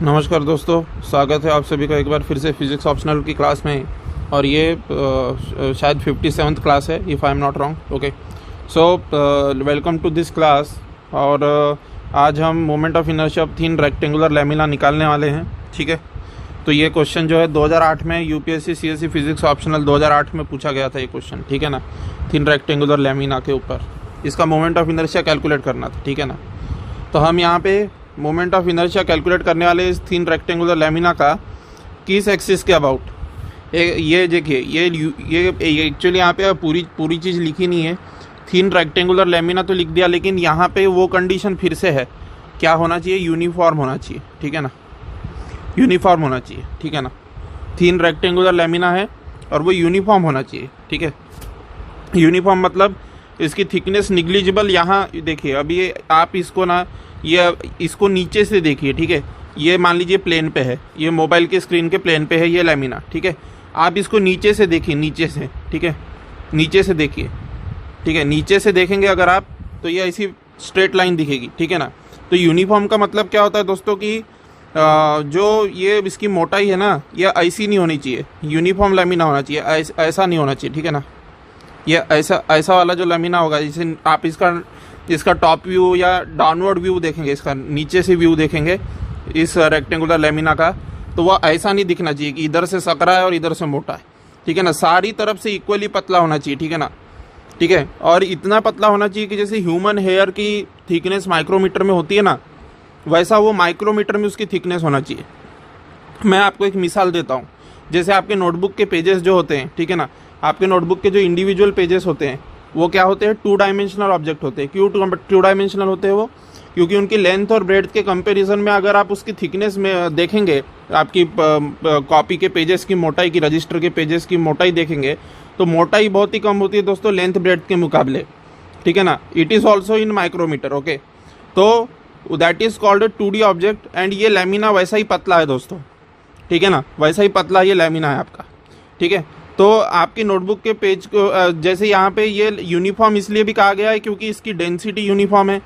नमस्कार दोस्तों, स्वागत है आप सभी का एक बार फिर से फिजिक्स ऑप्शनल की क्लास में। और ये शायद 57th क्लास है, if I am not wrong. Okay, so welcome to this class. और आज हम moment of inertia of thin rectangular lamina निकालने वाले हैं। ठीक है, तो ये क्वेश्चन जो है 2008 में यूपीएससी सीएससी फिजिक्स ऑप्शनल 2008 में पूछा गया था ये क्वेश्चन। ठीक है ना, थिन रेक्टेंगुलर लैमिना के ऊपर इसका मोमेंट ऑफ इनर्शिया कैलकुलेट करना था। ठीक है ना, तो हम यहाँ पे मोमेंट ऑफ इनर्शिया कैलकुलेट करने वाले इस थिन रेक्टेंगुलर लैमिना का किस एक्सिस के अबाउट। ये देखिए, ये एक्चुअली यहाँ पे पूरी चीज़ लिखी नहीं है। थिन रेक्टेंगुलर लैमिना तो लिख दिया, लेकिन यहाँ पे वो कंडीशन फिर से है, क्या होना चाहिए, यूनिफॉर्म होना चाहिए। ठीक है ना, यूनिफॉर्म होना चाहिए। ठीक है ना, थिन रेक्टेंगुलर लैमिना है और वो यूनिफॉर्म होना चाहिए। ठीक है, यूनिफॉर्म मतलब इसकी थिकनेस निग्लिजिबल। यहाँ देखिए, अभी आप इसको ना, ये इसको नीचे से देखिए। ठीक है, ये मान लीजिए प्लेन पे है, ये मोबाइल के स्क्रीन के प्लेन पे है ये लैमिना। ठीक है, आप इसको नीचे से देखिए, नीचे से। ठीक है, नीचे से देखिए। ठीक है, नीचे से देखेंगे अगर आप, तो ये ऐसी स्ट्रेट लाइन दिखेगी। ठीक है ना, तो यूनिफॉर्म का मतलब क्या होता है दोस्तों कि जो ये इसकी मोटाई है ना, ये ऐसी नहीं होनी चाहिए, यूनिफॉर्म लैमिना होना चाहिए, ऐसा नहीं होना चाहिए। ठीक है ना, ये ऐसा वाला जो लैमिना होगा, जैसे आप इसका टॉप व्यू या डाउनवर्ड व्यू देखेंगे, इसका नीचे से व्यू देखेंगे इस रेक्टेंगुलर लैमिना का, तो वह ऐसा नहीं दिखना चाहिए कि इधर से सकरा है और इधर से मोटा है। ठीक है ना, सारी तरफ से इक्वली पतला होना चाहिए। ठीक है ना, ठीक है, और इतना पतला होना चाहिए कि जैसे ह्यूमन हेयर की थिकनेस माइक्रोमीटर में होती है ना, वैसा वो माइक्रोमीटर में उसकी थिकनेस होना चाहिए। मैं आपको एक मिसाल देता हूँ। जैसे आपके नोटबुक के पेजेस जो होते हैं, ठीक है ना, आपके नोटबुक के जो इंडिविजुअल पेजेस होते हैं वो क्या होते हैं, 2 डायमेंशनल ऑब्जेक्ट होते हैं। क्यों 2 डायमेंशनल होते हैं वो? क्योंकि उनकी लेंथ और ब्रेड्थ के कंपैरिजन में अगर आप उसकी थिकनेस में देखेंगे, आपकी कॉपी के पेजेस की मोटाई की, रजिस्टर के पेजेस की मोटाई देखेंगे, तो मोटाई बहुत ही कम होती है दोस्तों लेंथ ब्रेड्थ के मुकाबले। ठीक है ना, it is also in micrometer. Okay, तो that is called a 2D object. And ये लैमिना वैसा ही पतला है दोस्तों। ठीक है ना, वैसा ही पतला ये लैमिना है आपका। ठीक है, तो आपकी नोटबुक के पेज को जैसे यहाँ पे ये यूनिफॉर्म इसलिए भी कहा गया है क्योंकि इसकी डेंसिटी यूनिफॉर्म है।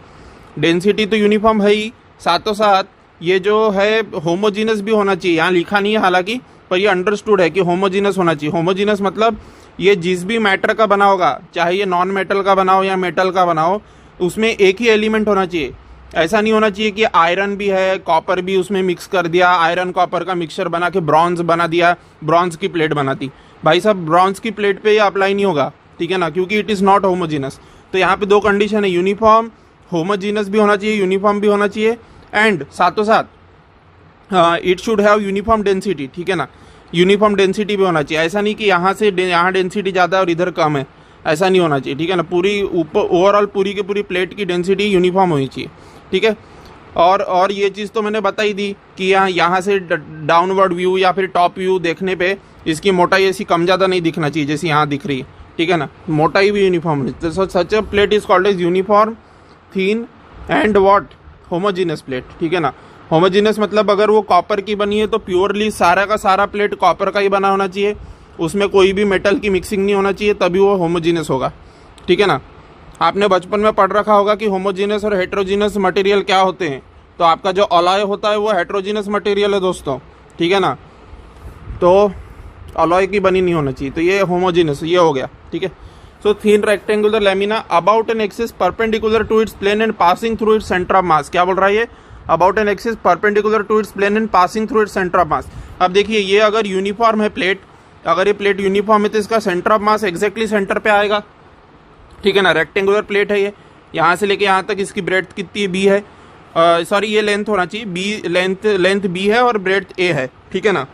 डेंसिटी तो यूनिफॉर्म है ही, साथों साथ ये जो है होमोजीनस भी होना चाहिए। यहाँ लिखा नहीं है हालांकि, पर ये अंडरस्टूड है कि होमोजीनस होना चाहिए। होमोजीनस मतलब ये जिस भी मैटर का बना होगा, चाहे ये नॉन मेटल का बना हो या मेटल का बना हो, उसमें एक ही एलिमेंट होना चाहिए। ऐसा नहीं होना चाहिए कि आयरन भी है, कॉपर भी उसमें मिक्स कर दिया, आयरन कॉपर का मिक्सचर बना के ब्रॉन्ज बना दिया, ब्रॉन्ज की प्लेट बना दी। भाई साहब, ब्रॉन्ज की प्लेट पे ये अप्लाई नहीं होगा। ठीक है ना, क्योंकि इट इज़ नॉट होमोजीनस। तो यहाँ पे 2 कंडीशन है, यूनिफॉर्म, होमोजीनस भी होना चाहिए, यूनिफॉर्म भी होना चाहिए, एंड साथों साथ it should have uniform density. ठीक है ना, यूनिफॉर्म डेंसिटी भी होना चाहिए। ऐसा नहीं कि यहाँ से यहाँ डेंसिटी ज़्यादा है और इधर कम है, ऐसा नहीं होना चाहिए। ठीक है ना, पूरी ऊपर ओवरऑल पूरी की पूरी प्लेट की डेंसिटी यूनिफॉर्म होनी चाहिए। ठीक है, और ये चीज़ तो मैंने बताई दी कि यहाँ से डाउनवर्ड व्यू या फिर टॉप व्यू देखने पे इसकी मोटाई ऐसी कम ज़्यादा नहीं दिखना चाहिए जैसे यहाँ दिख रही है। ठीक है ना, मोटाई भी यूनिफॉर्म है। तो such a plate is called as uniform, thin and what, homogeneous plate. ठीक है ना, होमोजीनस मतलब अगर वो कॉपर की बनी है तो प्योरली सारा का सारा प्लेट कॉपर का ही बना होना चाहिए, उसमें कोई भी मेटल की मिक्सिंग नहीं होना चाहिए, तभी वो होमोजीनस होगा। ठीक है ना, आपने बचपन में पढ़ रखा होगा कि होमोजीनस और हेट्रोजीनस मटेरियल क्या होते हैं। तो आपका जो अलॉय होता है वो हेट्रोजीनस मटेरियल है दोस्तों। ठीक है ना, तो अलॉय की बनी नहीं होना चाहिए, तो ये होमोजीनस ये हो गया। ठीक है, so thin rectangular lamina about an axis perpendicular to its plane and passing through its centre of mass. क्या बोल रहा है ये? About an axis perpendicular to its plane and passing through its centre of mass. अब देखिए, ये अगर uniform है प्लेट, अगर ये प्लेट यूनिफॉर्म है तो इसका centre of mass exactly centre पे आएगा। ठीक है ना, रेक्टेंगुलर प्लेट है ये, यहाँ से लेके यहाँ तक इसकी ब्रेड्थ कितनी बी है, सॉरी ये लेंथ होना चाहिए बी, लेंथ बी है और ब्रेड्थ ए है। ठीक है ना,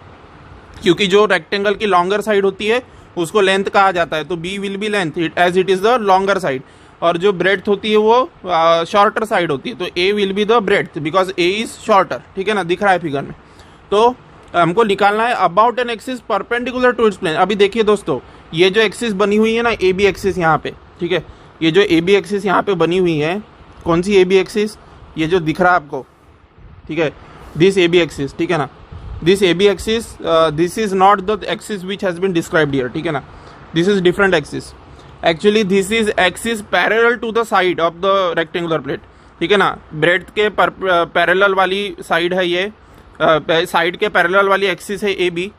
क्योंकि जो रेक्टेंगल की लॉन्गर साइड होती है उसको लेंथ कहा जाता है, तो B will be length as it is the longer side, और जो ब्रेड्थ होती है वो शॉर्टर साइड होती है, तो A will be the breadth because A is shorter. ठीक है ना, दिख रहा है फिगर में। तो हमको निकालना है about an axis perpendicular to its plane. अभी देखिए दोस्तों, ये जो एक्सिस बनी हुई है ना, ए बी एक्सिस यहाँ पे, ठीक है, ये जो ए बी एक्सिस यहाँ पे बनी हुई है, कौन सी ए बी एक्सिस, ये जो दिख रहा है आपको, ठीक है, दिस ए बी एक्सिस। ठीक है ना, this A B axis, this is not the axis which has been described here. ठीक है ना, this is different axis. Actually this is axis parallel to the side of the rectangular plate. ठीक है ना, breadth के parallel वाली side है ये, साइड के पैरेलल वाली एक्सिस है ए बी,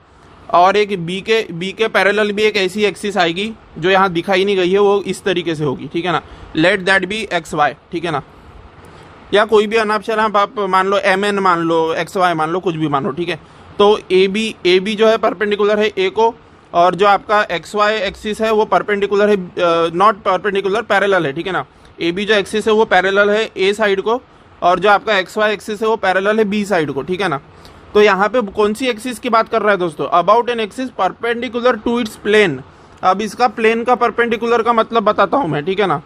और एक बी के पैरेलल भी एक ऐसी एक्सिस आएगी जो यहाँ दिखाई नहीं गई है, वो इस तरीके से होगी, ठीक है ना। Let that be X Y, ठीक है ना, या कोई भी अनापशर आप मान लो, एम एन मान लो, एक्स वाई मान लो, कुछ भी मान लो, ठीक है। तो ए बी जो है परपेंडिकुलर है ए को, और जो आपका एक्स वाई एक्सिस है वो परपेंडिकुलर है, नॉट परपेंडिकुलर, पैरेलल है, ठीक है ना। ए बी जो एक्सिस है वो पैरेलल है ए साइड को, और जो आपका एक्स वाई एक्सिस है वो पैरेलल है बी साइड को, ठीक है ना। तो यहाँ पे कौन सी एक्सिस की बात कर रहा है दोस्तों? About an axis perpendicular to its plane. अब इसका प्लेन का परपेंडिकुलर का मतलब बताता हूँ मैं, ठीक है ना।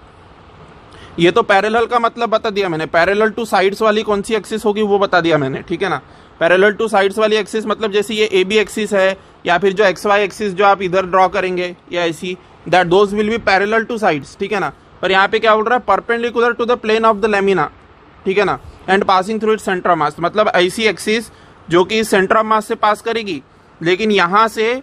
ये तो पैरेलल का मतलब बता दिया मैंने, पैरेलल टू साइड्स वाली कौन सी एक्सिस होगी वो बता दिया मैंने, ठीक है ना। पैरेलल टू साइड्स वाली एक्सिस मतलब जैसे ये ए बी एक्सिस है, या फिर जो एक्स वाई एक्सिस जो आप इधर ड्रॉ करेंगे या ऐसी, that those will be parallel two sides, ठीक है ना। पर यहाँ पे क्या बोल रहा है? Perpendicular to the plane of the lamina, ठीक है ना, and passing through its centre of mass. मतलब ऐसी एक्सिस जो कि सेंटर ऑफ मास से पास करेगी, लेकिन यहाँ से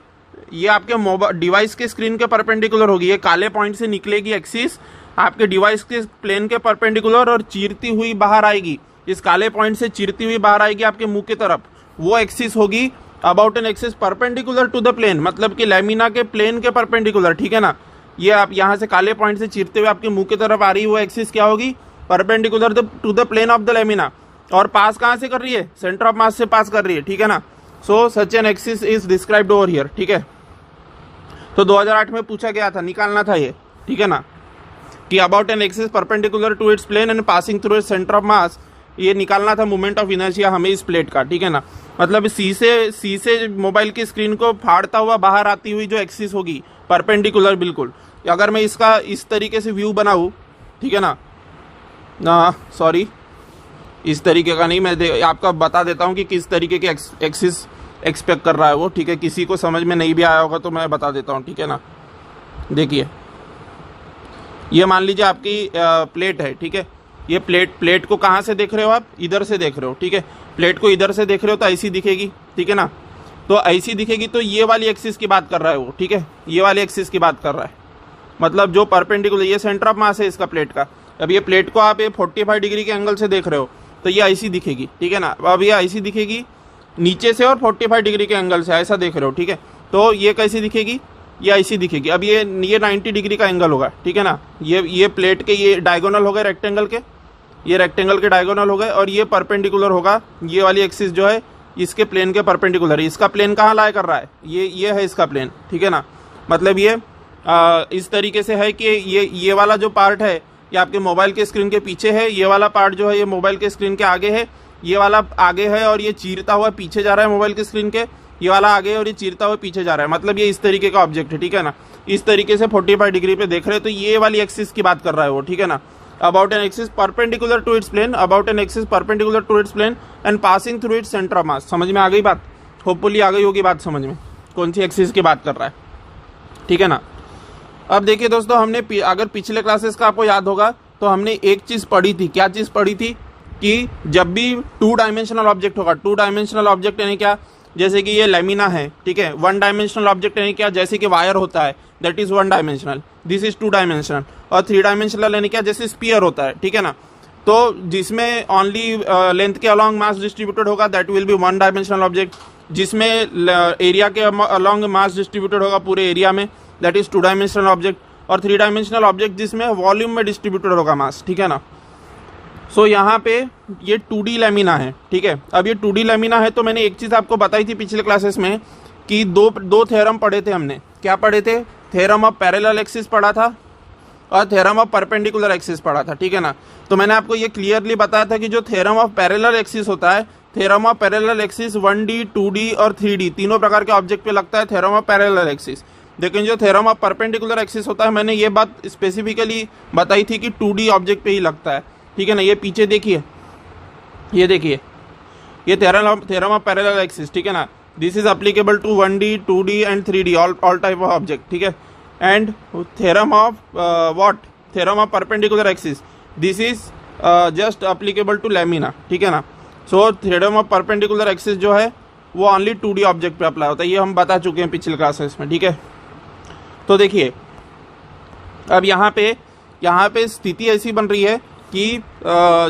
ये आपके मोबाइल डिवाइस के स्क्रीन के परपेंडिकुलर होगी। ये काले पॉइंट से निकलेगी एक्सिस आपके डिवाइस के प्लेन के परपेंडिकुलर, और चीरती हुई बाहर आएगी, इस काले पॉइंट से चीरती हुई बाहर आएगी आपके मुंह की तरफ, वो एक्सिस होगी about an axis perpendicular to the plane, मतलब कि लेमिना के प्लेन के परपेंडिकुलर, ठीक है ना। ये आप यहाँ से काले पॉइंट से चीरते हुए आपके मुंह की तरफ आ रही है, वो एक्सिस क्या होगी? Perpendicular to the plane of the lamina. और पास कहाँ से कर रही है? सेंटर ऑफ मास से पास कर रही है, ठीक है ना। So such an axis is described over here, ठीक है। तो 2008 में पूछा गया था, निकालना था ये, ठीक है ना, कि about an axis perpendicular to its plane and passing through its centre of mass, ये निकालना था मोमेंट ऑफ इनर्शिया हमें इस प्लेट का, ठीक है ना। मतलब सी से मोबाइल की स्क्रीन को फाड़ता हुआ बाहर आती हुई जो एक्सिस होगी परपेंडिकुलर, बिल्कुल। अगर मैं इसका इस तरीके से व्यू बनाऊँ, ठीक है ना, सॉरी इस तरीके का नहीं, मैं आपका बता देता हूँ कि किस तरीके के एक्सिस एक्सपेक्ट कर रहा है वो, ठीक है। किसी को समझ में नहीं भी आया होगा तो मैं बता देता हूँ, ठीक है ना। देखिए, ये मान लीजिए आपकी प्लेट है, ठीक है। ये प्लेट को कहाँ से देख रहे हो आप? इधर से देख रहे हो, ठीक है। प्लेट को इधर से देख रहे हो तो ऐसी दिखेगी, ठीक है ना। तो ऐसी दिखेगी, तो ये वाली एक्सिस की बात कर रहा है वो, ठीक है। ये वाली एक्सिस की बात कर रहा है, मतलब जो परपेंडिकुलर, ये सेंटर ऑफ मास है इसका प्लेट का। अब ये प्लेट को आप ये 45 डिग्री के एंगल से देख रहे हो तो ये ऐसी दिखेगी, ठीक है ना। अब ये ऐसी दिखेगी नीचे से, और 45 डिग्री के एंगल से ऐसा देख रहे हो, ठीक है। तो ये कैसी दिखेगी? ये ऐसी दिखेगी। अब ये 90 डिग्री का एंगल होगा, ठीक है ना। ये प्लेट के ये डायगोनल हो गए रेक्टेंगल के, ये रेक्टेंगल के डायगोनल हो गए, और ये परपेंडिकुलर होगा, ये वाली एक्सिस जो है इसके प्लेन के परपेंडिकुलर है। इसका प्लेन कहाँ लाया कर रहा है? ये है इसका प्लेन, ठीक है ना। मतलब ये इस तरीके से है कि ये वाला जो पार्ट है ये आपके मोबाइल के स्क्रीन के पीछे है, ये वाला पार्ट जो है ये मोबाइल के स्क्रीन के आगे है, ये वाला आगे है और ये चीरता हुआ पीछे जा रहा है मोबाइल के स्क्रीन के, ये वाला आगे है और ये चीरता हुआ पीछे जा रहा है। मतलब ये इस तरीके का ऑब्जेक्ट है, ठीक है ना। इस तरीके से 45 डिग्री पे देख रहे हैं, तो ये वाली एक्सिस की बात कर रहा है वो, ठीक है ना। About an axis perpendicular to its plane, about an axis perpendicular to its plane and passing through its centre of mass. समझ में आ गई बात? होपफुली आ गई होगी बात समझ में, कौन सी एक्सिस की बात कर रहा है, ठीक है ना। अब देखिए दोस्तों, हमने अगर पिछले क्लासेस का आपको याद होगा तो हमने एक चीज़ पढ़ी थी। क्या चीज़ पढ़ी थी? कि जब भी 2 डायमेंशनल ऑब्जेक्ट होगा, 2 डायमेंशनल ऑब्जेक्ट यानी क्या? जैसे कि ये लेमिना है, ठीक है। 1 डायमेंशनल ऑब्जेक्ट यानी क्या? जैसे कि वायर होता है, that is 1 dimensional, this is 2 dimensional. और 3 डायमेंशनल यानी क्या? जैसे स्फीयर होता है, ठीक है ना। तो जिसमें ओनली लेंथ के अलॉन्ग मास डिस्ट्रीब्यूटेड होगा, that will be 1 dimensional object. जिसमें एरिया के अलॉन्ग मास डिस्ट्रीब्यूटेड होगा पूरे एरिया में, दैट इज 2 डायमेंशनल ऑब्जेक्ट। और 3 डायमेंशनल ऑब्जेक्ट जिसमें वॉल्यूम में डिस्ट्रीब्यूटेड होगा मास, ठीक है ना। सो यहाँ पे ये 2D लेमिना है, ठीक है। अब ये 2D लेमिना है, तो मैंने एक चीज़ आपको बताई थी पिछले क्लासेस में कि दो थ्योरम पढ़े थे हमने। क्या पढ़े थे? थ्योरम ऑफ पैरेलल एक्सिस पढ़ा था और थ्योरम ऑफ परपेंडिकुलर एक्सिस पढ़ा था, ठीक है ना। तो मैंने आपको ये क्लियरली बताया था कि जो थ्योरम ऑफ पैरेलल एक्सिस होता है, theorem of parallel axis 1D, 2D और 3D तीनों प्रकार के ऑब्जेक्ट पे लगता है थ्योरम ऑफ पैरेलल एक्सिस। लेकिन जो थ्योरम ऑफ परपेंडिकुलर एक्सिस होता है, मैंने ये बात स्पेसिफिकली बताई थी कि 2D ऑब्जेक्ट पे ही लगता है, ठीक है ना। ये पीछे देखिए, ये देखिए, ये थ्योरम ऑफ पैरेलल एक्सिस, ठीक है ना। This is applicable to 1D, 2D and 3D, all type of object, ठीक है। And theorem of what? Theorem of perpendicular axis, this is just applicable to lamina, ठीक है ना। So theorem of perpendicular axis जो है वो only 2D object पे apply होता है, ये हम बता चुके हैं पिछले क्लासेस में, ठीक है। तो देखिए, अब यहाँ पे स्थिति ऐसी बन रही है कि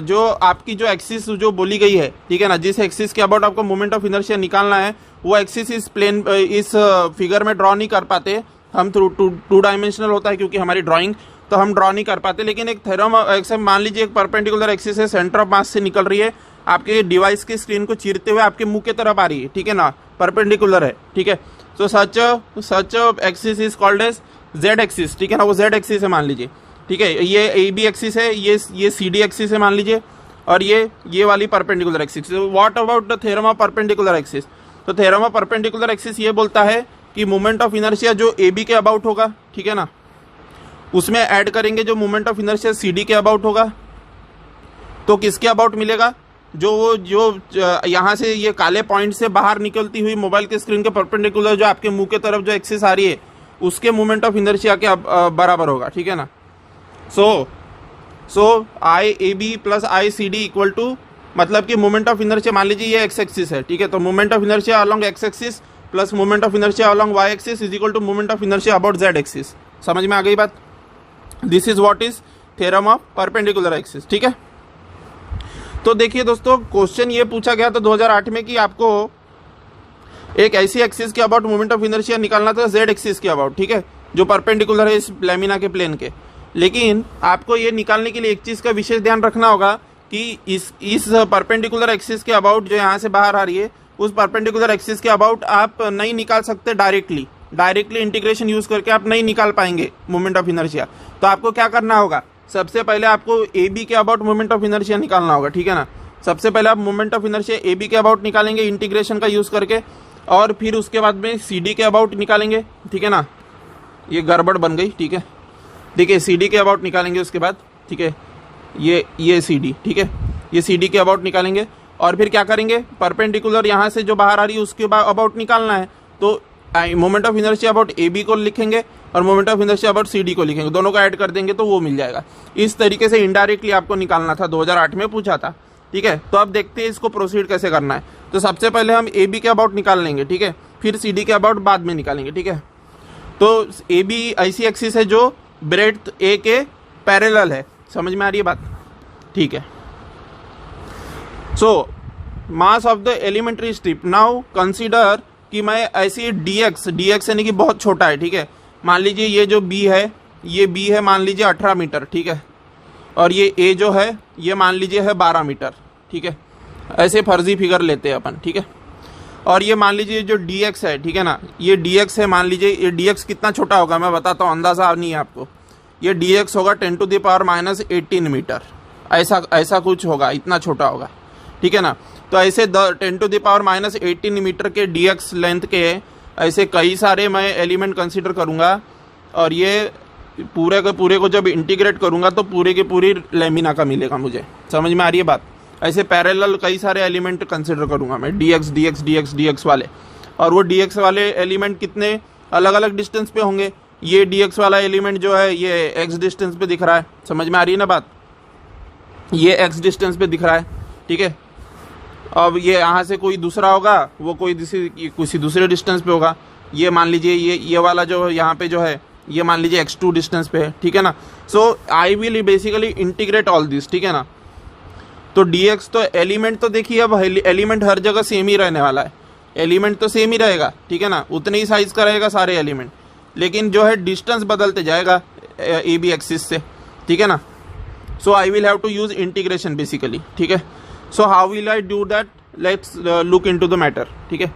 जो आपकी जो एक्सिस जो बोली गई है, ठीक है ना, जिस एक्सिस के अबाउट आपको मोमेंट ऑफ इनर्शिया निकालना है, वो एक्सिस इस प्लेन इस फिगर में ड्रॉ नहीं कर पाते हम। टू डायमेंशनल होता है क्योंकि हमारी ड्राइंग, तो हम ड्रॉ नहीं कर पाते। लेकिन एक थ्योरम मान लीजिए एक परपेंडिकुलर एक्सिस है, सेंटर ऑफ मास से निकल रही है, आपके डिवाइस की स्क्रीन को चीरते हुए आपके मुंह की तरफ आ रही है, ठीक है ना, परपेंडिकुलर है, ठीक है। So such axis is called as Z axis, ठीक है ना, वो जेड एक्सिस है मान लीजिए, ठीक है। ये ए बी एक्सिस है, ये सी डी एक्सिस है मान लीजिए, और ये वाली perpendicular axis. What about the theorem of perpendicular axis? तो थ्योरम ऑफ परपेंडिकुलर एक्सिस ये बोलता है कि मोमेंट ऑफ इनर्शिया जो ए बी के अबाउट होगा, ठीक है ना, उसमें ऐड करेंगे जो moment of inertia C D के अबाउट होगा, तो किसके अबाउट मिलेगा? जो यहाँ से ये काले पॉइंट से बाहर निकलती हुई मोबाइल के स्क्रीन के परपेंडिकुलर जो आपके मुंह के तरफ जो एक्सिस आ रही है, उसके मोमेंट ऑफ इनर्शिया के बराबर होगा, ठीक है ना। So I A B plus I C D equal to, मतलब कि मोमेंट ऑफ इनर्शिया मान लीजिए ये एक्स एक्सिस है, ठीक है, तो moment of inertia along X axis plus moment of inertia along Y axis is equal to moment of inertia about Z axis. समझ में आ गई बात? This is what is theorem of perpendicular axis, ठीक है। तो देखिए दोस्तों, क्वेश्चन ये पूछा गया था 2008 में कि आपको एक ऐसी एक्सिस के अबाउट मोमेंट ऑफ इनर्शिया निकालना था जेड एक्सिस के अबाउट, ठीक है, जो परपेंडिकुलर है इस लैमिना के प्लेन के। लेकिन आपको ये निकालने के लिए एक चीज़ का विशेष ध्यान रखना होगा कि इस परपेंडिकुलर एक्सिस के अबाउट जो यहाँ से बाहर आ रही है, उस परपेंडिकुलर एक्सिस के अबाउट आप नहीं निकाल सकते डायरेक्टली इंटीग्रेशन यूज करके आप नहीं निकाल पाएंगे मोमेंट ऑफ इनर्शिया। तो आपको क्या करना होगा? सबसे पहले आपको ए बी के अबाउट मोमेंट ऑफ इनर्शिया निकालना होगा, ठीक है ना। सबसे पहले आप moment of inertia A B के अबाउट निकालेंगे इंटीग्रेशन का यूज करके, और फिर उसके बाद में सी डी के अबाउट निकालेंगे, ठीक है ना। ये गड़बड़ बन गई, ठीक है। देखिए सी डी के अबाउट निकालेंगे उसके बाद, ठीक है, ये सी डी, ठीक है, ये सी डी के अबाउट निकालेंगे, और फिर क्या करेंगे? परपेंडिकुलर यहाँ से जो बाहर आ रही है उसके अबाउट निकालना है, तो moment of inertia about A B को लिखेंगे और moment of inertia about C D को लिखेंगे, दोनों को ऐड कर देंगे तो वो मिल जाएगा। इस तरीके से इनडायरेक्टली आपको निकालना था, 2008 में पूछा था, ठीक है। तो अब देखते हैं इसको प्रोसीड कैसे करना है। तो सबसे पहले हम ए बी के अबाउट निकाल लेंगे, ठीक है, फिर सी डी के अबाउट बाद में निकालेंगे, ठीक है। तो ए बी ऐसी एक्सिस है जो ब्रेड्थ ए के पैरेलल है, समझ में आ रही है बात? ठीक है। So mass of the elementary strip, now consider कि मैं ऐसी dx यानी कि बहुत छोटा है, ठीक है। मान लीजिए ये जो b है, ये b है मान लीजिए 18 मीटर, ठीक है, और ये a जो है ये मान लीजिए है 12 मीटर, ठीक है। ऐसे फर्जी फिगर लेते हैं अपन, ठीक है। और ये मान लीजिए जो dx है, ठीक है ना, ये dx है, मान लीजिए ये dx कितना छोटा होगा मैं बताता हूँ, अंदाजा नहीं है आपको। ये dx होगा 10⁻⁻18 मीटर, ऐसा कुछ होगा, इतना छोटा होगा, ठीक है ना। तो ऐसे 10⁻⁻18 मीटर के dx लेंथ के ऐसे कई सारे मैं एलिमेंट कंसीडर करूंगा, और ये पूरे के पूरे को जब इंटीग्रेट करूंगा तो पूरे के पूरी लेमिना का मिलेगा मुझे। समझ में आ रही है बात? ऐसे पैरेलल कई सारे एलिमेंट कंसीडर करूंगा मैं, dx वाले, और वो dx वाले एलिमेंट कितने अलग अलग डिस्टेंस पे होंगे। ये dx वाला एलिमेंट जो है ये x डिस्टेंस पे दिख रहा है, समझ में आ रही है ना बात? ये x डिस्टेंस पे दिख रहा है, ठीक है। अब ये यहाँ से कोई दूसरा होगा, वो किसी दूसरे डिस्टेंस पे होगा। ये मान लीजिए ये वाला जो यहाँ पे जो है ये मान लीजिए x2 डिस्टेंस पे है, ठीक है ना। So I will basically integrate all this, ठीक है ना। तो dx तो एलिमेंट तो देखिए, अब एलिमेंट हर जगह सेम ही रहने वाला है, एलिमेंट तो सेम ही रहेगा, ठीक है ना, उतने ही साइज का रहेगा सारे एलिमेंट, लेकिन जो है डिस्टेंस बदलते जाएगा ए बी एक्सिस से, ठीक है ना। So I will have to use integration basically, ठीक है। So how will I do that? Let's look into the matter, ठीक है।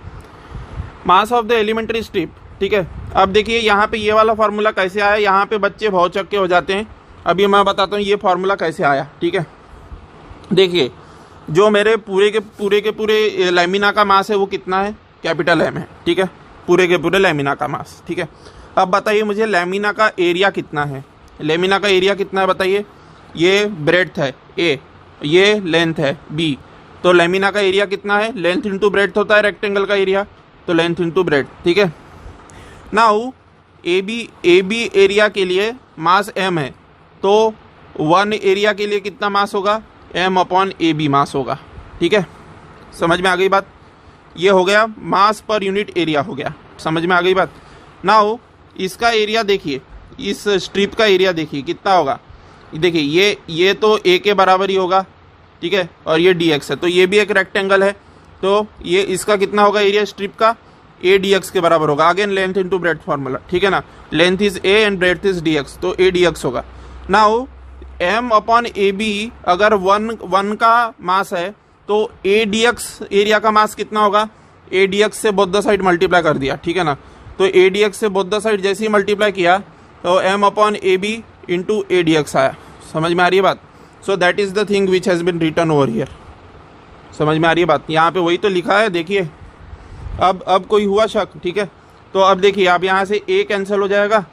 Mass of the elementary strip, ठीक है। अब देखिए यहाँ पे ये वाला फार्मूला कैसे आया, यहाँ पे बच्चे बहुत चक्के हो जाते हैं। अभी मैं बताता हूँ ये फार्मूला कैसे आया, ठीक है। देखिए जो मेरे पूरे के पूरे लैमिना का मास है वो कितना है? कैपिटल M है, ठीक है, पूरे के पूरे लैमिना का मास, ठीक है। अब बताइए मुझे लैमिना का एरिया कितना है? लैमिना का एरिया कितना है बताइए? ये ब्रेड्थ है A, ये लेंथ है B, तो लैमिना का एरिया कितना है? लेंथ इंटू ब्रेड्थ होता है रेक्टेंगल का एरिया, तो लेंथ इंटू ब्रेड्थ, ठीक है। नाउ ए बी एरिया के लिए मास M है, तो 1 एरिया के लिए कितना मास होगा? M/AB मास होगा, ठीक है। समझ में आ गई बात? ये हो गया मास पर यूनिट एरिया हो गया, समझ में आ गई बात? नाउ इसका एरिया देखिए, इस स्ट्रिप का एरिया देखिए कितना होगा। देखिए ये तो a के बराबर ही होगा, ठीक है, और ये dx है, तो ये भी एक रेक्टेंगल है, तो ये इसका कितना होगा एरिया स्ट्रिप का, a dx के बराबर होगा। Again length into breadth formula, ठीक है ना, length is a and breadth is dx, तो a dx होगा। Now m upon A B अगर वन का मास है तो a dx एरिया का मास कितना होगा, a dx से बोथ द साइड मल्टीप्लाई कर दिया, ठीक है ना, तो a dx से बोथ द साइड जैसे ही मल्टीप्लाई किया तो m upon A B into A dx आया। समझ में आ रही है बात? So that is the thing which has been written over here. समझ में आ रही है बात? यहाँ पे वही तो लिखा है, देखिए अब कोई हुआ शक, ठीक है, तो अब देखिए आप यहाँ से a कैंसिल हो जाएगा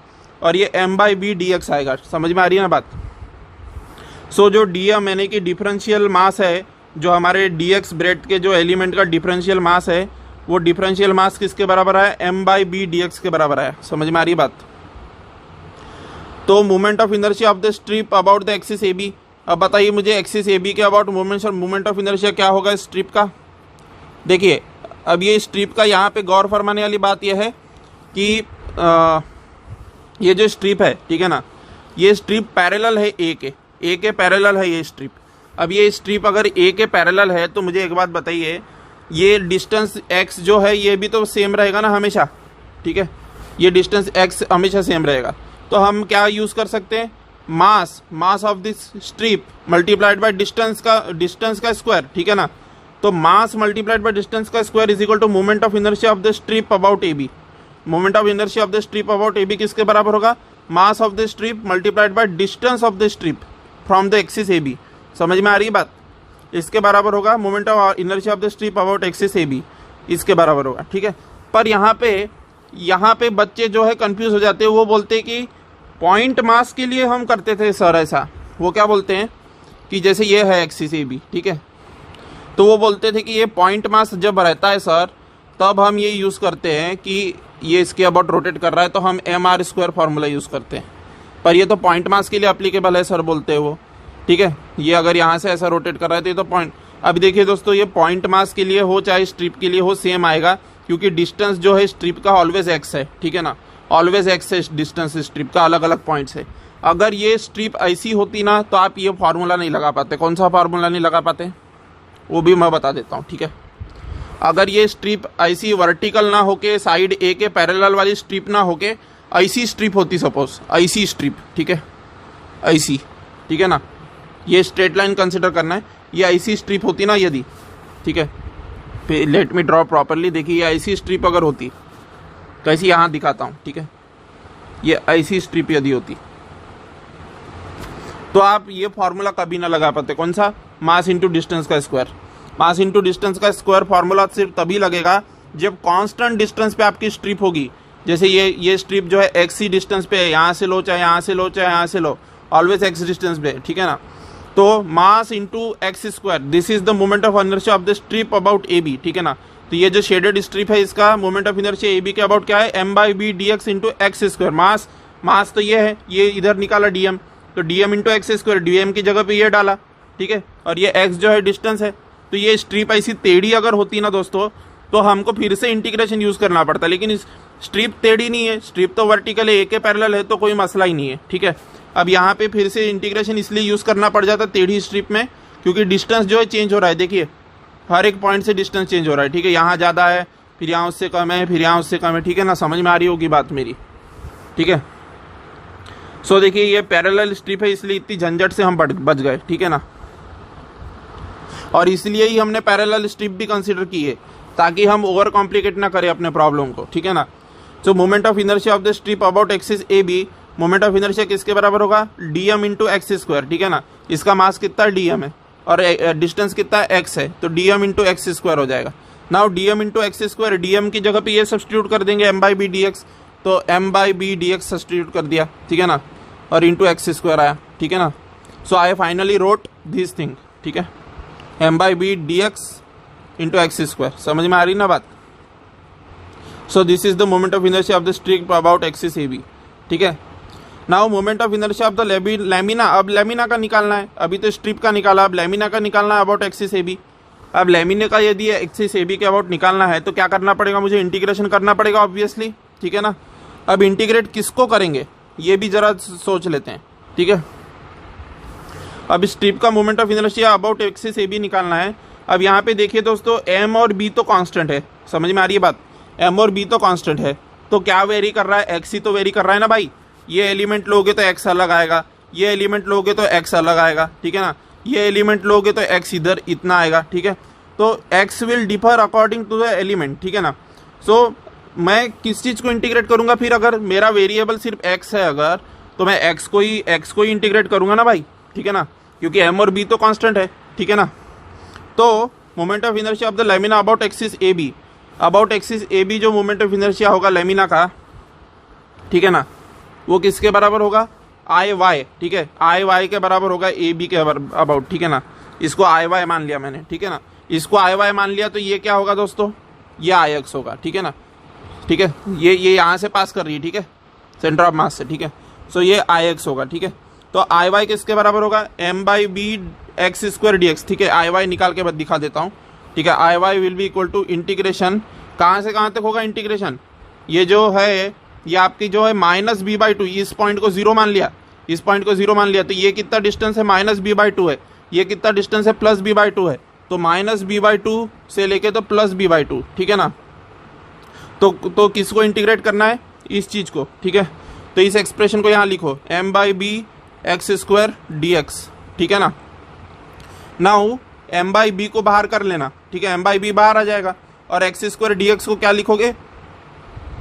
और ये m बाई बी dx आएगा। समझ में आ रही है ना बात? सो जो dm यानी कि डिफरेंशियल मास है, जो हमारे dx ब्रेड के जो एलिमेंट का डिफरेंशियल मास है, वो डिफरेंशियल मास किसके बराबर है, m बाई बी dx के बराबर है। समझ में आ रही बात? तो moment of inertia of the strip about the axis A B. अब बताइए मुझे एक्सिस ए बी के अबाउट मोमेंट ऑफ इनर्शिया क्या होगा स्ट्रिप का। देखिए अब ये स्ट्रिप का यहाँ पे गौर फरमाने वाली बात यह है कि ये जो स्ट्रिप है, ठीक है ना, ये स्ट्रिप पैरेलल है ए के पैरेलल है ये स्ट्रिप। अब ये स्ट्रिप अगर ए के पैरेलल है तो मुझे एक बात बताइए, ये डिस्टेंस x जो है ये भी तो सेम रहेगा ना हमेशा, ठीक है, ये डिस्टेंस x हमेशा सेम रहेगा। तो हम क्या यूज़ कर सकते हैं, mass of this strip multiplied by distance का स्क्वायर, ठीक है ना, तो मास मल्टीप्लाइड बाय डिस्टेंस का square is equal to moment of inertia of the strip about A B. Moment of inertia of the strip about A B किसके बराबर होगा, mass of the strip multiplied by distance of the strip from the axis A B. समझ में आ रही है बात? इसके बराबर होगा moment of inertia of the strip about axis A B, इसके बराबर होगा, ठीक है। पर यहाँ पे बच्चे जो है कंफ्यूज हो जाते हैं, वो बोलते हैं कि पॉइंट मास के लिए हम करते थे सर ऐसा, वो क्या बोलते हैं कि जैसे ये है एक्सिस ए बी, ठीक है, तो वो बोलते थे कि ये पॉइंट मास जब रहता है सर तब हम ये यूज़ करते हैं कि ये इसके अबाउट रोटेट कर रहा है तो हम M R square formula use करते हैं, पर ये तो पॉइंट मास के लिए अप्लीकेबल है सर बोलते हैं वो, ठीक है। ये अगर यहाँ से ऐसा रोटेट कर रहा है तो ये तो पॉइंट, अब देखिए दोस्तों ये पॉइंट मास के लिए हो चाहे स्ट्रिप के लिए हो सेम आएगा, क्योंकि डिस्टेंस जो है स्ट्रिप का ऑलवेज एक्स है, ठीक है ना, ऑलवेज एक्स है डिस्टेंस स्ट्रिप का, अलग अलग पॉइंट्स है। अगर ये स्ट्रिप ऐसी होती ना तो आप ये फार्मूला नहीं लगा पाते। कौन सा फार्मूला नहीं लगा पाते वो भी मैं बता देता हूँ, ठीक है। अगर ये स्ट्रिप ऐसी वर्टिकल ना होके साइड ए के पैरेलल वाली स्ट्रिप ना होके ऐसी स्ट्रिप होती, सपोज ऐसी स्ट्रिप, ठीक है, ऐसी, ठीक है ना, ये स्ट्रेट लाइन कंसिडर करना है, ये ऐसी स्ट्रिप होती ना यदि, ठीक है, लेट मी ड्रॉ प्रॉपरली, देखिए ये ऐसी स्ट्रिप अगर होती तो ऐसी यहाँ दिखाता हूँ, ठीक है, ये ऐसी स्ट्रिप यदि होती तो आप ये फार्मूला कभी ना लगा पाते। कौन सा, मास इंटू डिस्टेंस का स्क्वायर। मास इंटू डिस्टेंस का स्क्वायर फार्मूला सिर्फ तभी लगेगा जब कांस्टेंट डिस्टेंस पे आपकी स्ट्रिप होगी। जैसे ये स्ट्रिप जो है एक्स ही डिस्टेंस पे है, यहाँ से लो चाहे यहाँ से लो चाहे यहाँ से लो, ऑलवेज एक्स डिस्टेंस पे, ठीक है ना, तो mass into X square, this is the moment of inertia of the strip about A B, ठीक है ना। तो ये जो शेडेड स्ट्रिप है इसका moment of inertia A B के अबाउट क्या है, M by B D X into X square. Mass तो ये है, ये इधर निकाला डी एम, तो D M into X square, D M की जगह पे ये डाला, ठीक है, और ये एक्स जो है डिस्टेंस है। तो ये स्ट्रिप ऐसी टेढ़ी अगर होती ना दोस्तों तो हमको फिर से इंटीग्रेशन यूज़ करना पड़ता, लेकिन इस स्ट्रिप टेढ़ी नहीं है, स्ट्रिप तो वर्टिकल है, ए के पैरेलल है, तो कोई मसला ही नहीं है, ठीक है। अब यहाँ पे फिर से इंटीग्रेशन इसलिए यूज़ करना पड़ जाता टेढ़ी स्ट्रिप में क्योंकि डिस्टेंस जो है चेंज हो रहा है। देखिए हर एक पॉइंट से डिस्टेंस चेंज हो रहा है, ठीक है, यहाँ ज़्यादा है, फिर यहाँ उससे कम है, फिर यहाँ उससे कम है, ठीक है ना, समझ में आ रही होगी बात मेरी, ठीक है। सो देखिए ये पैरेलल स्ट्रिप है इसलिए इतनी झंझट से हम बच गए, ठीक है ना, और इसलिए ही हमने पैरेलल स्ट्रिप भी कंसिडर की है ताकि हम ओवर कॉम्प्लिकेट ना करें अपने प्रॉब्लम को, ठीक है ना। So moment of inertia of the strip about axis A B, moment of inertia किसके बराबर होगा, D M into X square, ठीक है ना, इसका मास कितना डी एम है और डिस्टेंस कितना एक्स है, तो D M into X square हो जाएगा। Now D M into X square, D M की जगह पे ये सब्सटीट्यूट कर देंगे M by B D X, तो M by B D X substitute कर दिया, ठीक है ना, और इंटू एक्स स्क्वायर आया, ठीक है ना। So I finally wrote this thing, ठीक है, M by B D X into X square. समझ में आ रही ना बात? So this is the moment of inertia of the strip about axis A B, ठीक है। Now moment of inertia of the lamina, अब लैमिना का निकालना है, अभी तो स्ट्रिप का निकाला, अब लैमिना का निकालना है अबाउट एक्सिस ए बी। अब लैमिना का यदि एक्सिस ए बी के अबाउट निकालना है तो क्या करना पड़ेगा, मुझे इंटीग्रेशन करना पड़ेगा ऑब्वियसली, ठीक है ना। अब इंटीग्रेट किसको करेंगे ये भी जरा सोच लेते हैं, ठीक है। अब स्ट्रिप का moment of inertia about axis A B निकालना है। अब यहाँ पे देखिए दोस्तों, एम और बी तो कांस्टेंट है, समझ में आ रही है बात, एम और बी तो कांस्टेंट है, तो क्या वेरी कर रहा है, एक्स ही तो वेरी कर रहा है ना भाई। ये एलिमेंट लोगे तो एक्स अलग आएगा, ये एलिमेंट लोगे तो एक्स अलग आएगा, ठीक है ना, ये एलिमेंट लोगे तो एक्स इधर इतना आएगा, ठीक है। तो X will differ according to the element, ठीक है ना। सो मैं किस चीज़ को इंटीग्रेट करूंगा फिर, अगर मेरा वेरिएबल सिर्फ एक्स है अगर, तो मैं एक्स को ही इंटीग्रेट करूंगा ना भाई, ठीक है ना, क्योंकि एम और बी तो कांस्टेंट है, ठीक है ना। तो moment of inertia of the lamina about axis A B, about axis A B जो मोमेंट ऑफ इनर्शिया होगा लेमिना का, ठीक है ना, वो किसके बराबर होगा, आई वाई, ठीक है, आई वाई के बराबर होगा ए बी के अबाउट, ठीक है ना। इसको आई वाई मान लिया मैंने, ठीक है ना, इसको आई वाई मान लिया, तो ये क्या होगा दोस्तों, ये आई एक्स होगा, ठीक है ना, ठीक है, ये यहाँ से पास कर रही है, ठीक है, सेंटर ऑफ मास से, ठीक है। सो ये आई एक्स होगा, ठीक है। तो आई वाई किसके बराबर होगा, M by B X square D X, ठीक है। आई वाई निकाल के बाद दिखा देता हूँ, ठीक है। I Y will be equal to integration, कहाँ से कहाँ तक होगा इंटीग्रेशन, ये जो है ये आपकी जो है माइनस बी बाई टू, इस पॉइंट को जीरो मान लिया, इस पॉइंट को जीरो मान लिया, तो ये कितना डिस्टेंस है, माइनस बी बाई टू है, ये कितना डिस्टेंस है, प्लस बी बाई टू है, तो माइनस बी बाई टू से लेके तो प्लस बी बाई टू, ठीक है ना। तो किसको इंटीग्रेट करना है, इस चीज़ को, ठीक है। तो इस एक्सप्रेशन को यहाँ लिखो, M by B X square D X, ठीक है ना। नाउ एम बाई बी को बाहर कर लेना, ठीक है, एम बाई बी बाहर आ जाएगा, और एक्स स्क्वायर डी एक्स को क्या लिखोगे,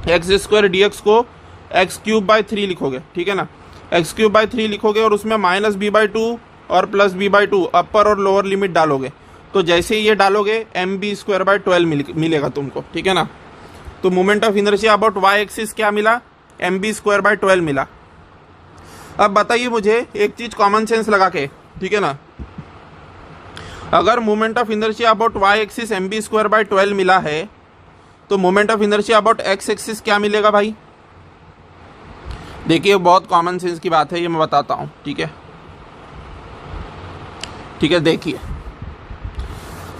एक्स स्क्वायर डी एक्स को एक्स क्यूब बाई थ्री लिखोगे, ठीक है ना, एक्स क्यूब बाई थ्री लिखोगे, और उसमें माइनस बी बाई टू और प्लस बी बाई टू अपर और लोअर लिमिट डालोगे। तो जैसे ही ये डालोगे एम बी स्क्वायर बाई 12 मिलेगा तुमको, ठीक है ना। तो moment of inertia about Y axis क्या मिला, एम बी स्क्वायर बाई 12 मिला। अब बताइए मुझे एक चीज कॉमन सेंस लगा के, ठीक है ना, अगर moment of inertia about Y axis M B square by 12 मिला है, तो moment of inertia about X axis क्या मिलेगा भाई। देखिए बहुत कॉमन सेंस की बात है, ये मैं बताता हूं, ठीक है, ठीक है।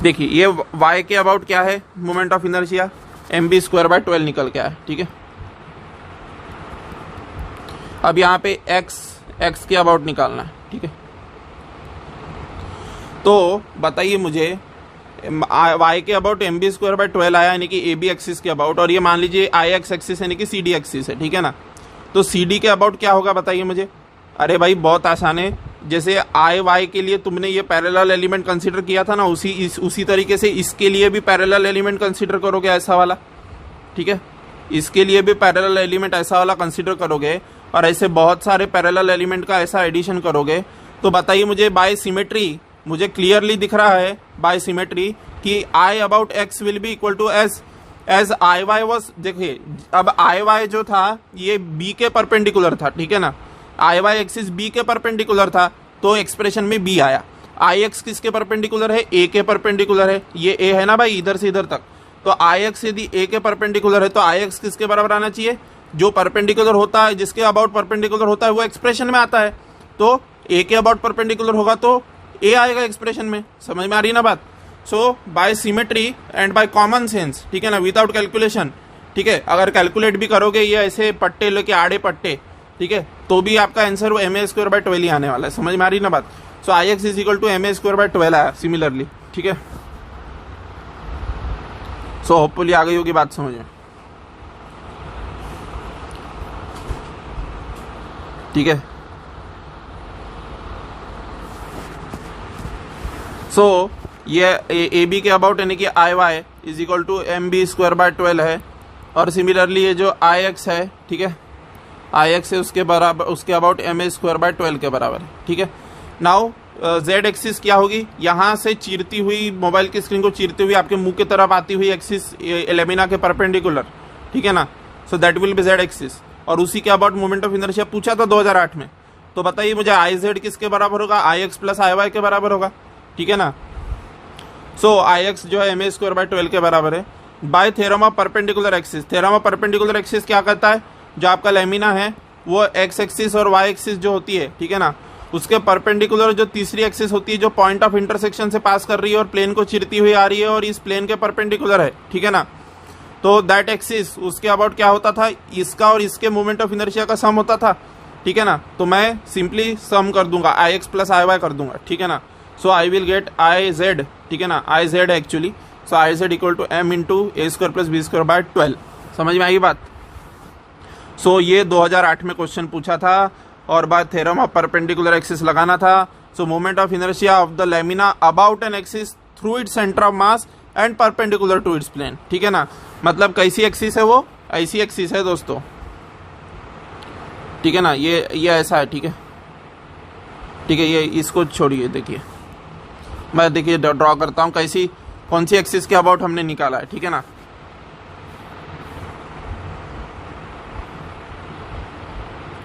देखिए ये y के अबाउट क्या है moment of inertia, M B square by 12 निकल के आया, ठीक है। अब यहाँ पे x के अबाउट निकालना है, ठीक है। तो बताइए मुझे y के about M B square by 12 आया, यानी कि ए बी एक्सिस के अबाउट, और ये मान लीजिए आई एक्स एक्सिस यानी कि सी डी एक्सिस है, ठीक है ना। तो सी डी के अबाउट क्या होगा बताइए मुझे। अरे भाई बहुत आसान है, जैसे आई वाई के लिए तुमने ये पैरेलल एलिमेंट कंसीडर किया था ना, उसी तरीके से इसके लिए भी पैरेलल एलिमेंट कंसीडर करोगे ऐसा वाला, ठीक है। इसके लिए भी पैरेलल एलिमेंट ऐसा वाला कंसीडर करोगे, और ऐसे बहुत सारे पैरेलल एलिमेंट का ऐसा एडिशन करोगे। तो बताइए मुझे बाय सिमेट्री, मुझे क्लियरली दिख रहा है बाय सिमेट्री कि I about X will be equal to as I Y was. देखिए अब आई वाई जो था ये बी के परपेंडिकुलर था, ठीक है ना, आई वाई एक्सिस बी के परपेंडिकुलर था, तो एक्सप्रेशन में बी आया। आई एक्स किसके परपेंडिकुलर है, ए के परपेंडिकुलर है, ये ए है ना भाई इधर से इधर तक, तो आई एक्स यदि ए के परपेंडिकुलर है तो आई एक्स किसके बराबर आना चाहिए, जो परपेंडिकुलर होता है, जिसके अबाउट परपेंडिकुलर होता है वो एक्सप्रेशन में आता है। तो ए के अबाउट परपेंडिकुलर होगा तो ए आएगा एक्सप्रेशन में, समझ में आ रही ना बात। So by symmetry and by common sense, ठीक है ना, विदाउट कैलकुलेशन, ठीक है, अगर कैलकुलेट भी करोगे ये ऐसे पट्टे लेके आड़े पट्टे, ठीक है, तो भी आपका आंसर वो एम ए स्क्वायर बाई 12 ही आने वाला है, समझ में आ रही ना बात। So I X is equal to M A square by 12 आया सिमिलरली, ठीक है। सो होपफुली आ गई होगी बात समझ में, ठीक है। सो ये ए बी के अबाउट यानी कि I Y is equal to M B square by 12 है, और सिमिलरली ये जो आई एक्स है, ठीक है, आई एक्स है उसके बराबर, उसके about M A square by 12 के बराबर है, ठीक है। नाउ जेड एक्सिस क्या होगी, यहाँ से चीरती हुई, मोबाइल की स्क्रीन को चीरती हुई आपके मुंह की तरफ आती हुई एक्सिस लेमिना के परपेंडिकुलर, ठीक है ना। So that will be Z axis, और उसी के अबाउट मोमेंट ऑफ इनर्शिया पूछा था 2008 में। तो बताइए मुझे आई जेड किसके बराबर होगा, आई एक्स प्लस आई वाई के बराबर होगा, ठीक है ना। सो आई एक्स जो है एम ए स्क्वायर बाय 12 के बराबर है bye theorem of perpendicular axis. Theorem of perpendicular axis क्या करता है, जो आपका लेमिना है वो एक्स एक्सिस और वाई एक्सिस जो होती है, ठीक है ना, उसके परपेंडिकुलर जो तीसरी एक्सिस होती है जो पॉइंट ऑफ इंटरसेक्शन से पास कर रही है और प्लेन को चिरती हुई आ रही है और इस प्लेन के परपेंडिकुलर है, ठीक है ना। तो दैट एक्सिस उसके अबाउट क्या होता था, इसका और इसके मोमेंट ऑफ इनर्शिया का सम होता था। ठीक है ना। तो मैं सिंपली सम कर दूंगा, I X plus I Y कर दूंगा, ठीक है ना। So I will get I Z, ठीक है ना, I Z actually, so I Z equal to M into A square plus B square by 12। समझ में आई बात। सो ये 2008 में क्वेश्चन पूछा था और बाद थ्योरम ऑफ परपेंडिकुलर एक्सिस लगाना था। So moment of inertia of the lamina about an axis through its centre of mass and perpendicular to its plane, ठीक है ना। मतलब कैसी एक्सिस है वो, ऐसी एक्सिस है दोस्तों, ठीक है ना। ये ऐसा है, ठीक है, ठीक है। ये इसको छोड़िए, देखिए मैं देखिए ड्रॉ करता हूँ कैसी, कौन सी एक्सिस के अबाउट हमने निकाला है, ठीक है ना।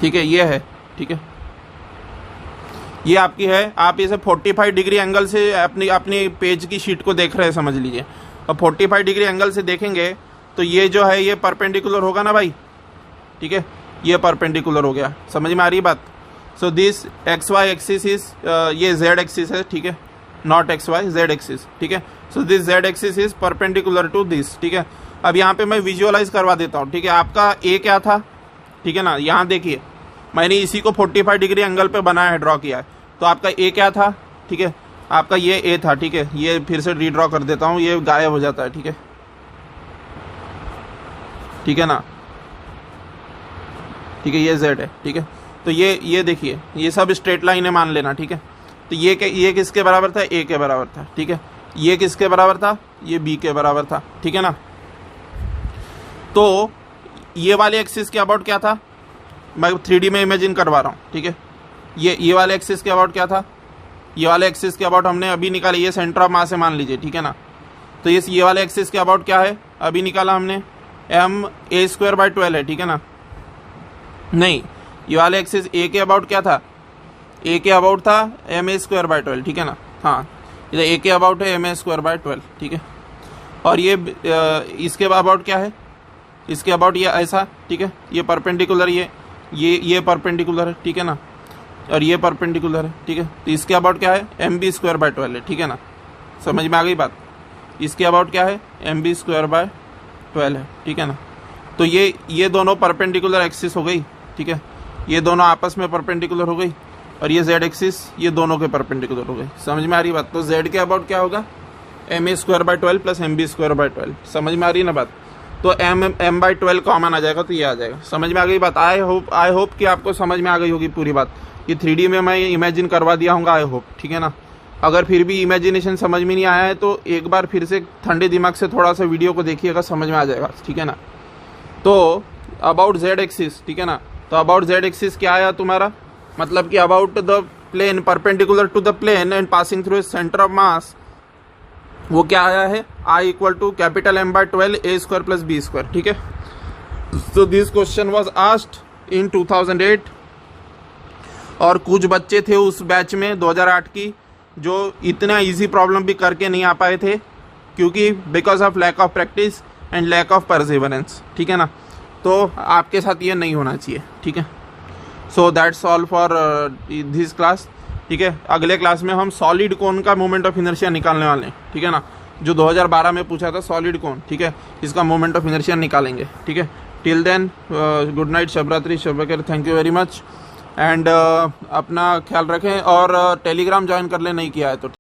ठीक है, ये है, ठीक है, ये आपकी है। आप इसे 45 डिग्री एंगल से अपनी पेज की शीट को देख रहे हैं, समझ लीजिए। अब 45 डिग्री एंगल से देखेंगे तो ये जो है ये परपेंडिकुलर होगा ना भाई, ठीक है, ये परपेंडिकुलर हो गया। समझ में आ रही बात। So this X Y axis is, ये जेड एक्सिस है, ठीक है, not X Y, Z axis, ठीक है। So this Z axis is perpendicular to this, ठीक है। अब यहाँ पे मैं विजुअलाइज करवा देता हूँ, ठीक है। आपका ए क्या था, ठीक है ना, यहाँ देखिए मैंने इसी को 45 डिग्री एंगल पे बनाया है, ड्रॉ किया है। तो आपका ए क्या था, ठीक है, आपका ये ए था, ठीक है। ये फिर से रीड्रॉ कर देता हूँ, ये गायब हो जाता है, ठीक है, ठीक है ना, ठीक है, ये जेड है, ठीक है। तो ये देखिए ये सब स्ट्रेट लाइन है मान लेना, ठीक है। तो ये किसके बराबर था, ए के बराबर था, ठीक है। ये किसके बराबर था, ये बी के बराबर था, ठीक है ना। तो ये वाले एक्सिस के अबाउट क्या था, मैं 3D में इमेजिन करवा रहा हूँ, ठीक है। ये वाले एक्सिस के अबाउट क्या था, ये वाले एक्सिस के अबाउट हमने अभी निकाला, ये सेंटर ऑफ मास है मान लीजिए, ठीक है ना। तो ये वाले एक्सिस के अबाउट क्या है, अभी निकाला हमने, एम ए स्क्वायर बाय 12 है, ठीक है ना। नहीं, ये वाले एक्सिस ए के अबाउट क्या था, ए के अबाउट था एम ए स्क्वायर बाय 12, ठीक है ना। हाँ, इधर ए के अबाउट है एम ए स्क्वायर बाय 12, ठीक है। और ये इसके अबाउट क्या है, इसके अबाउट ये ऐसा, ठीक है, ये परपेंडिकुलर, ये परपेंडिकुलर है, ठीक है ना, और ये परपेंडिकुलर है, ठीक है। तो इसके अबाउट क्या है, एम बी स्क्वायर बाय 12 है, ठीक है ना। समझ में आ गई बात। इसके अबाउट क्या है, एम बी स्क्वायर बाय 12 है, ठीक है ना। तो ये दोनों परपेंडिकुलर एक्सिस हो गई, ठीक है, ये दोनों आपस में परपेंडिकुलर हो गई, और ये जेड एक्सिस ये दोनों के परपेंडिकुलर हो गई। समझ में आ रही बात। तो जेड के अबाउट क्या होगा, M A square by 12 plus M B square by 12। समझ में आ रही है ना बात। तो एम बाई 12 कॉमन आ जाएगा, तो ये आ जाएगा। समझ में आ गई बात। आई होप कि आपको समझ में आ गई होगी पूरी बात। ये 3D में मैं इमेजिन करवा दिया हूँ, आई होप, ठीक है ना। अगर फिर भी इमेजिनेशन समझ में नहीं आया है तो एक बार फिर से ठंडे दिमाग से थोड़ा सा वीडियो को देखिएगा, समझ में आ जाएगा, ठीक है ना। तो अबाउट जेड एक्सिस, ठीक है ना। तो अबाउट जेड एक्सिस क्या आया तुम्हारा, मतलब कि about the plane perpendicular to the plane and passing through centre of mass, वो क्या आया है, I equal to capital M by 12 A square plus B square, ठीक है। तो this question was asked in 2008, और कुछ बच्चे थे उस बैच में 2008 की जो इतना इजी प्रॉब्लम भी करके नहीं आ पाए थे, क्योंकि because of lack of practice and lack of perseverance, ठीक है ना। तो आपके साथ ये नहीं होना चाहिए, ठीक है। So that's all for this class, ठीक है। अगले क्लास में हम सॉलिड कोन का मोमेंट ऑफ इनर्शिया निकालने वाले हैं, ठीक है ना। जो 2012 में पूछा था सॉलिड कोन, ठीक है, इसका मोमेंट ऑफ इनर्शिया निकालेंगे, ठीक है। टिल देन गुड नाइट, शबरात्रि, शब बखैर, thank you very much, and अपना ख्याल रखें, और टेलीग्राम ज्वाइन कर ले नहीं किया है तो, ठीक।